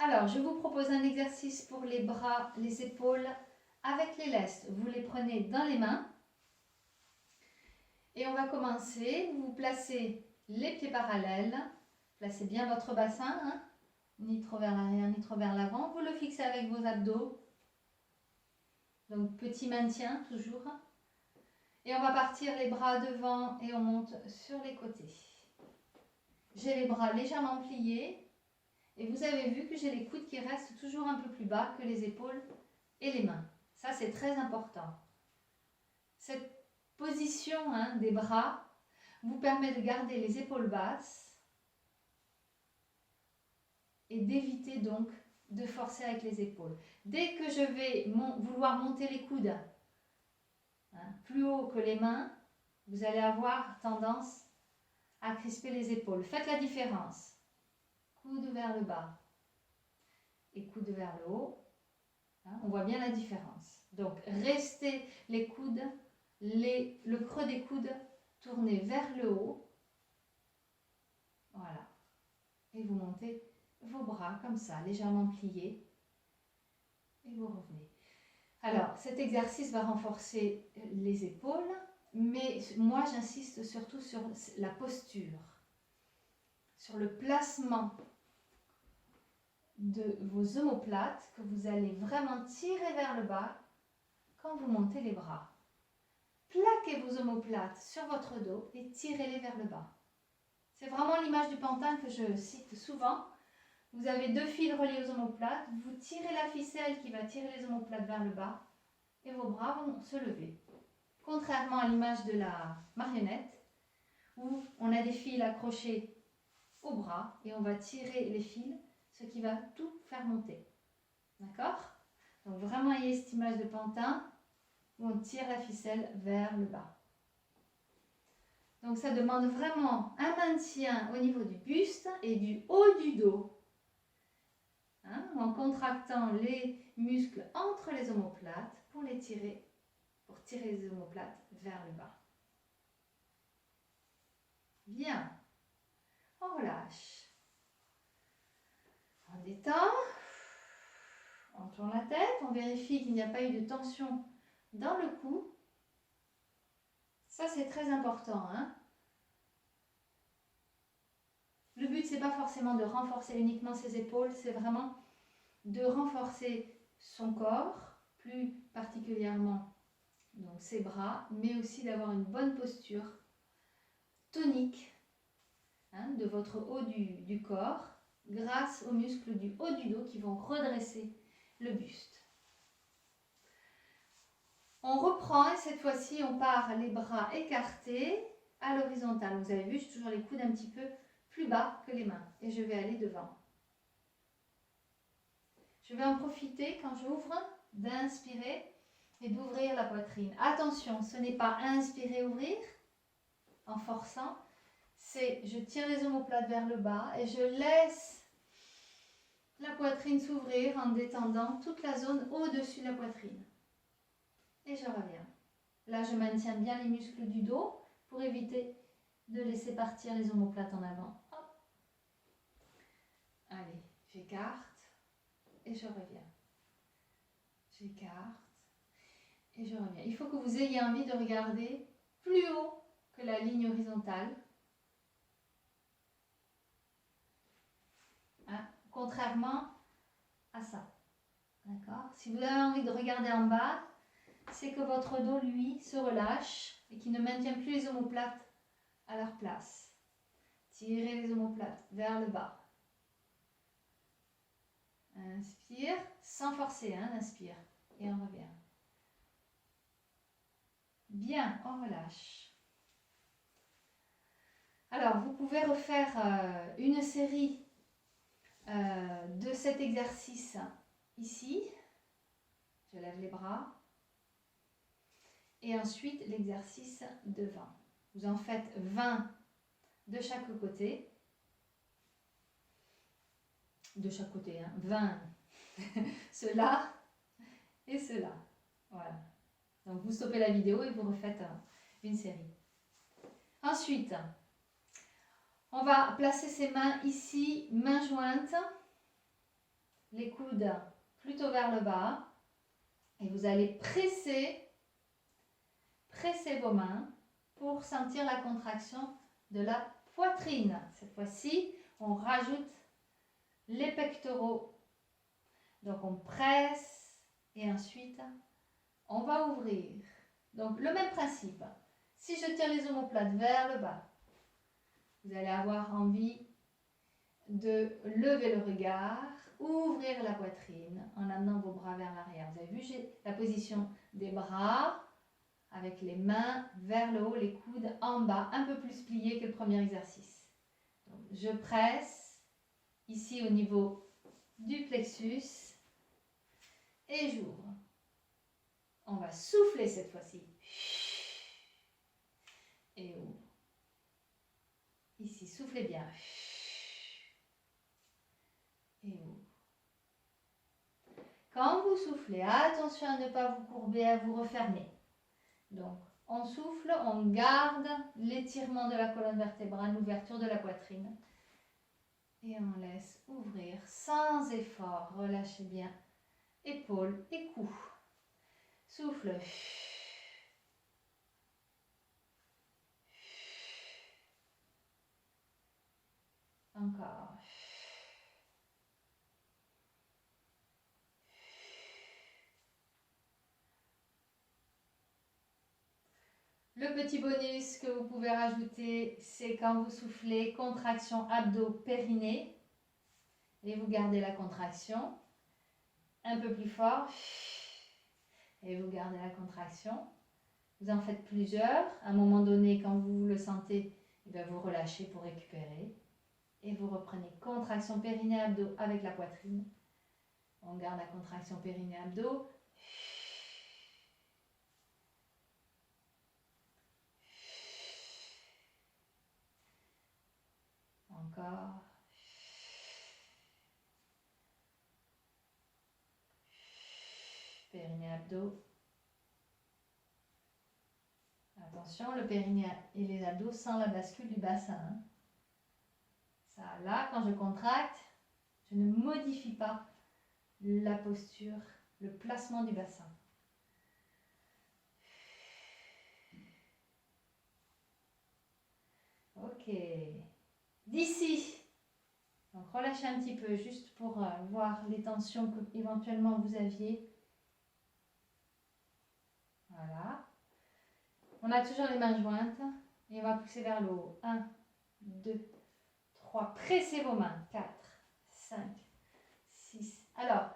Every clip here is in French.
Alors, je vous propose un exercice pour les bras, les épaules avec les lestes. Vous les prenez dans les mains. Et on va commencer. Vous placez les pieds parallèles. Placez bien votre bassin, hein, ni trop vers l'arrière, ni trop vers l'avant. Vous le fixez avec vos abdos. Donc, petit maintien toujours. Et on va partir les bras devant et on monte sur les côtés. J'ai les bras légèrement pliés. Et vous avez vu que j'ai les coudes qui restent toujours un peu plus bas que les épaules et les mains. Ça, c'est très important. Cette position, hein, des bras vous permet de garder les épaules basses et d'éviter donc de forcer avec les épaules. Dès que je vais vouloir monter les coudes, hein, plus haut que les mains, vous allez avoir tendance à crisper les épaules. Faites la différence. Coude vers le bas et coude vers le haut. Hein, on voit bien la différence. Donc, restez les coudes, le creux des coudes tourné vers le haut. Voilà. Et vous montez vos bras comme ça, légèrement pliés. Et vous revenez. Alors, cet exercice va renforcer les épaules, mais moi, j'insiste surtout sur la posture, sur le placement de vos omoplates que vous allez vraiment tirer vers le bas quand vous montez les bras. Plaquez vos omoplates sur votre dos et tirez-les vers le bas. C'est vraiment l'image du pantin que je cite souvent. Vous avez deux fils reliés aux omoplates, vous tirez la ficelle qui va tirer les omoplates vers le bas et vos bras vont se lever. Contrairement à l'image de la marionnette où on a des fils accrochés au bras et on va tirer les fils, ce qui va tout faire monter. D'accord? Donc vraiment ayez cette image de pantin où on tire la ficelle vers le bas. Donc ça demande vraiment un maintien au niveau du buste et du haut du dos. Hein, en contractant les muscles entre les omoplates pour tirer les omoplates vers le bas. Bien. On relâche. On détend. On tourne la tête. On vérifie qu'il n'y a pas eu de tension dans le cou. Ça, c'est très important. Hein. Le but, ce n'est pas forcément de renforcer uniquement ses épaules, c'est vraiment de renforcer son corps, plus particulièrement donc ses bras, mais aussi d'avoir une bonne posture tonique, hein, de votre haut du corps, grâce aux muscles du haut du dos qui vont redresser le buste. On reprend et cette fois-ci, on part les bras écartés à l'horizontale. Vous avez vu, j'ai toujours les coudes un petit peu plus bas que les mains et je vais aller devant. Je vais en profiter quand j'ouvre d'inspirer et d'ouvrir la poitrine. Attention, ce n'est pas inspirer, ouvrir en forçant, c'est je tire les omoplates vers le bas et je laisse la poitrine s'ouvrir en détendant toute la zone au-dessus de la poitrine. Et je reviens. Là, je maintiens bien les muscles du dos pour éviter de laisser partir les omoplates en avant. Hop. Allez, j'écarte et je reviens. J'écarte et je reviens. Il faut que vous ayez envie de regarder plus haut que la ligne horizontale. Hein, contrairement à ça. D'accord? Si vous avez envie de regarder en bas, c'est que votre dos, lui, se relâche et qu'il ne maintient plus les omoplates à leur place. Tirez les omoplates vers le bas. Inspire, sans forcer, hein, inspire. Et on revient. Bien, on relâche. Alors, vous pouvez refaire une série de cet exercice ici. Je lève les bras. Et ensuite, l'exercice devant. Vous en faites 20 de chaque côté. De chaque côté, hein, 20. Cela et cela. Voilà. Donc, vous stoppez la vidéo et vous refaites une série. Ensuite, on va placer ses mains ici, mains jointes. les coudes plutôt vers le bas et vous allez presser vos mains pour sentir la contraction de la poitrine. Cette fois-ci, on rajoute les pectoraux. Donc on presse et ensuite on va ouvrir. Donc le même principe. Si je tire les omoplates vers le bas, vous allez avoir envie de lever le regard, ouvrir la poitrine en amenant vos bras vers l'arrière. Vous avez vu, j'ai la position des bras avec les mains vers le haut, les coudes en bas, un peu plus pliés que le premier exercice. Donc, je presse ici au niveau du plexus et j'ouvre. On va souffler cette fois-ci. Et ouvre. Ici, soufflez bien. Et ouvre. Quand vous soufflez, attention à ne pas vous courber, à vous refermer. Donc, on souffle, on garde l'étirement de la colonne vertébrale, l'ouverture de la poitrine. Et on laisse ouvrir sans effort. Relâchez bien épaules et cou. Souffle. Encore. Le petit bonus que vous pouvez rajouter, c'est quand vous soufflez, contraction abdos-périnée. Et vous gardez la contraction. Un peu plus fort. Et vous gardez la contraction. Vous en faites plusieurs. À un moment donné, quand vous le sentez, vous relâchez pour récupérer. Et vous reprenez contraction périnée-abdos avec la poitrine. On garde la contraction périnée-abdos. Encore. Périnée-abdos. Attention, le périnée et les abdos sans la bascule du bassin. Ça, là, quand je contracte, je ne modifie pas la posture, le placement du bassin. Ok. D'ici, donc relâchez un petit peu juste pour voir les tensions que éventuellement vous aviez. Voilà. On a toujours les mains jointes et on va pousser vers le haut. 1, 2, 3. Pressez vos mains. 4, 5, 6. Alors,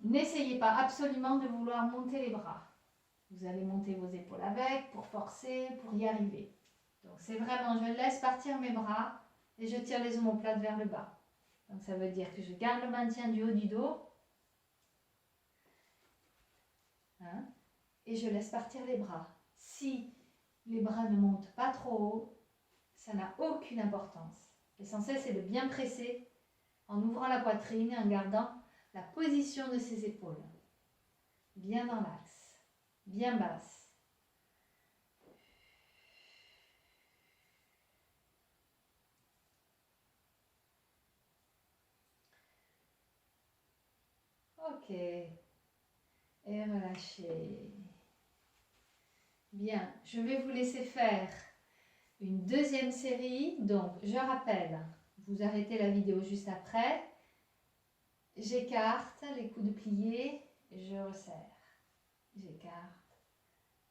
n'essayez pas absolument de vouloir monter les bras. Vous allez monter vos épaules avec pour forcer, pour y arriver. Donc c'est vraiment, je laisse partir mes bras et je tire les omoplates vers le bas. Donc ça veut dire que je garde le maintien du haut du dos. Hein, et je laisse partir les bras. Si les bras ne montent pas trop haut, ça n'a aucune importance. L'essentiel, c'est de bien presser en ouvrant la poitrine et en gardant la position de ses épaules. Bien dans l'axe, bien basse. Ok. Et relâchez. Bien, je vais vous laisser faire une deuxième série. Donc, je rappelle, vous arrêtez la vidéo juste après. J'écarte les coudes pliés, je resserre. J'écarte,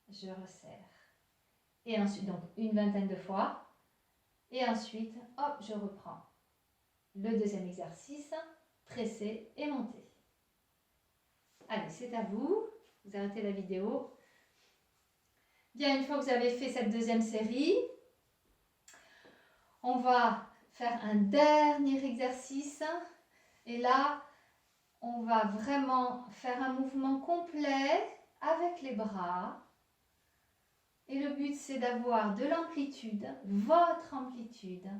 je resserre. Et ensuite, donc une vingtaine de fois. Et ensuite, hop, je reprends. Le deuxième exercice, presser et monter. Allez, c'est à vous. Vous arrêtez la vidéo. Bien, une fois que vous avez fait cette deuxième série, on va faire un dernier exercice. Et là, on va vraiment faire un mouvement complet avec les bras. Et le but, c'est d'avoir de l'amplitude, votre amplitude,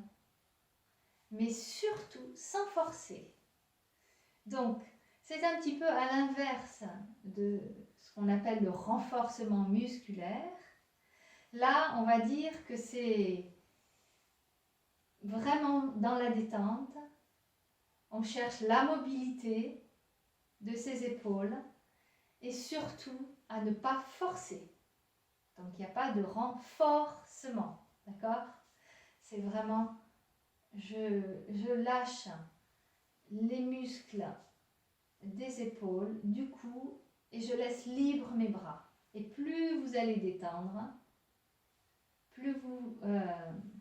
mais surtout sans forcer. Donc, c'est un petit peu à l'inverse de ce qu'on appelle le renforcement musculaire. Là, on va dire que c'est vraiment dans la détente. On cherche la mobilité de ses épaules et surtout à ne pas forcer. Donc il n'y a pas de renforcement, d'accord? C'est vraiment, je lâche les muscles des épaules, du cou, et je laisse libre mes bras. Et plus vous allez détendre, plus vous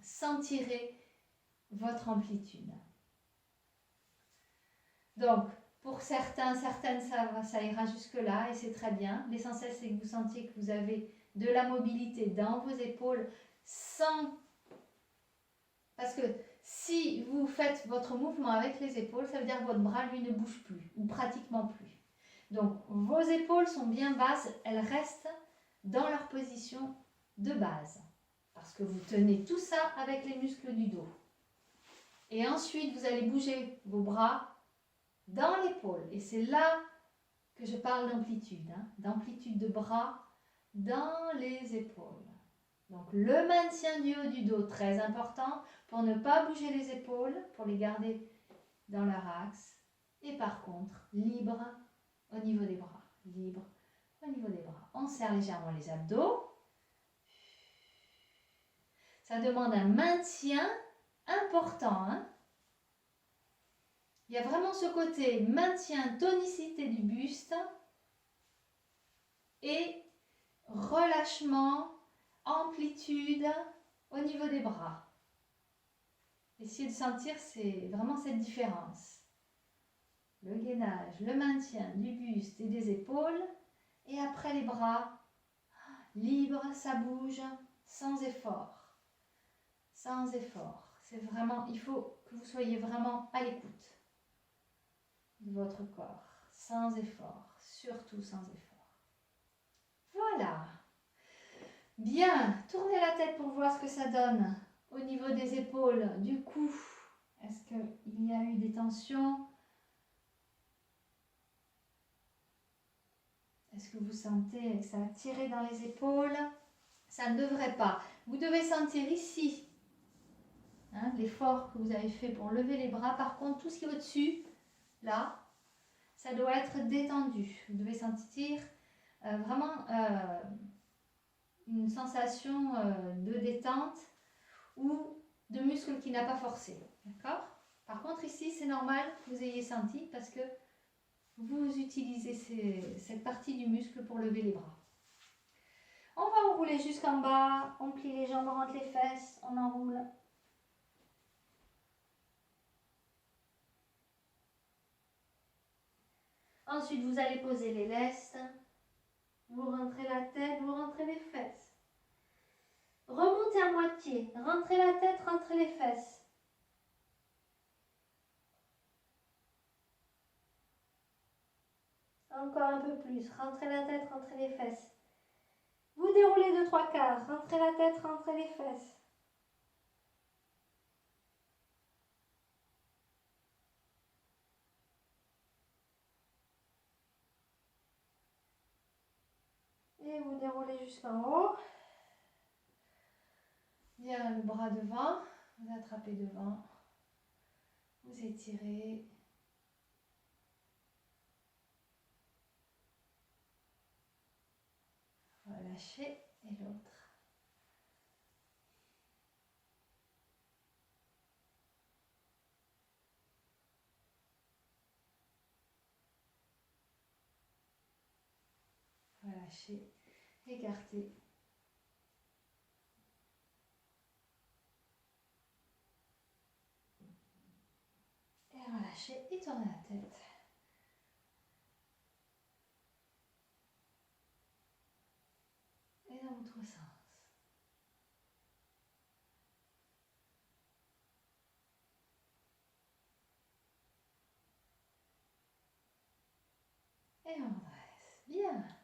sentirez votre amplitude. Donc, pour certaines, ça ira jusque-là et c'est très bien. L'essentiel, c'est que vous sentiez que vous avez de la mobilité dans vos épaules sans... Parce que si vous faites votre mouvement avec les épaules, ça veut dire que votre bras, lui, ne bouge plus ou pratiquement plus. Donc, vos épaules sont bien basses, elles restent dans leur position de base. Parce que vous tenez tout ça avec les muscles du dos. Et ensuite, vous allez bouger vos bras dans l'épaule. Et c'est là que je parle d'amplitude, hein, d'amplitude de bras dans les épaules. Donc le maintien du haut du dos, très important, pour ne pas bouger les épaules, pour les garder dans leur axe. Et par contre, libre au niveau des bras. Libre au niveau des bras. On serre légèrement les abdos. Ça demande un maintien important, hein. Il y a vraiment ce côté maintien, tonicité du buste et relâchement, amplitude au niveau des bras. Essayez de sentir vraiment cette différence. Le gainage, le maintien du buste et des épaules et après les bras, libre, ça bouge sans effort. Sans effort. C'est vraiment, il faut que vous soyez vraiment à l'écoute de votre corps, sans effort, surtout sans effort. Voilà. Bien, tournez la tête pour voir ce que ça donne au niveau des épaules, du cou. Est-ce qu'il y a eu des tensions? Est-ce que vous sentez que ça a tiré dans les épaules? Ça ne devrait pas. Vous devez sentir ici, hein, l'effort que vous avez fait pour lever les bras. Par contre, tout ce qui est au-dessus, là, ça doit être détendu. Vous devez sentir vraiment une sensation de détente ou de muscle qui n'a pas forcé. D'accord? Par contre, ici, c'est normal que vous ayez senti parce que vous utilisez cette partie du muscle pour lever les bras. On va enrouler jusqu'en bas. On plie les jambes, on rentre les fesses. On enroule. Ensuite, vous allez poser les lestes. Vous rentrez la tête, vous rentrez les fesses. Remontez à moitié. Rentrez la tête, rentrez les fesses. Encore un peu plus. Rentrez la tête, rentrez les fesses. Vous déroulez de 3/4. Rentrez la tête, rentrez les fesses. Et vous déroulez jusqu'en haut. Bien le bras devant. Vous attrapez devant. Vous étirez. Relâchez. Et l'autre. Relâchez. Écartez. Et relâchez. Et tournez la tête. Et dans l'autre sens. Et on dresse. Bien.